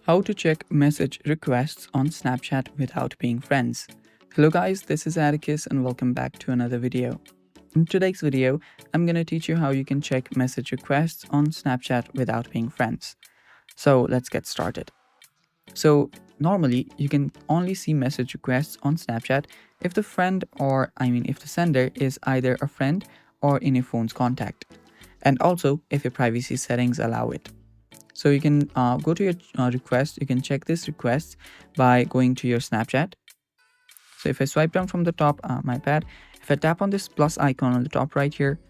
How to check message requests on Snapchat without being friends. Hello guys, this is Atticus and welcome back to another video. In today's video, I'm going to teach you how you can check message requests on Snapchat without being friends. So let's get started. So normally you can only see message requests on Snapchat if if the sender is either a friend or in your phone's contact, and also if your privacy settings allow it. So you can go to your request. You can check this request by going to your Snapchat. So if I swipe down from the top, my bad. If I tap on this plus icon on the top right here,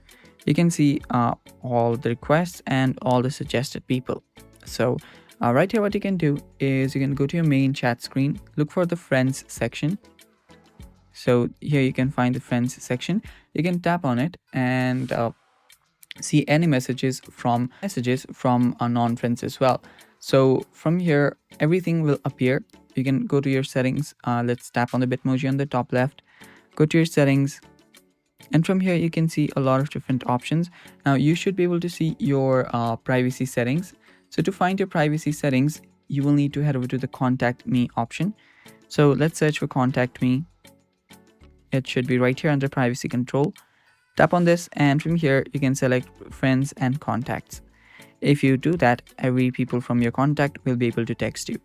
you can see all the requests and all the suggested people. So right here, what you can do is you can go to your main chat screen, look for the friends section. So here you can find the friends section. You can tap on it and see any messages from non-friends as well. So from here everything will appear. You can go to your settings. Let's tap on the Bitmoji on the top left, go to your settings, and from here you can see a lot of different options. Now you should be able to see your privacy settings. So to find your privacy settings, you will need to head over to the contact me option. So let's search for contact me. It should be right here under privacy control. Tap on this, and from here you can select friends and contacts. If you do that, every people from your contact will be able to text you.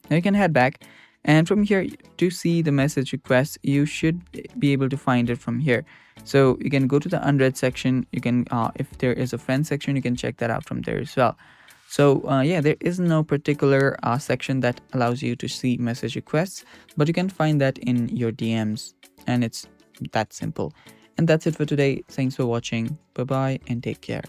Now you can head back, and from here to see the message requests, you should be able to find it from here. So you can go to the unread section. You can if there is a friend section, you can check that out from there as well. So yeah, there is no particular section that allows you to see message requests, but you can find that in your DMs, and it's that simple. And that's it for today. Thanks for watching. Bye bye and take care.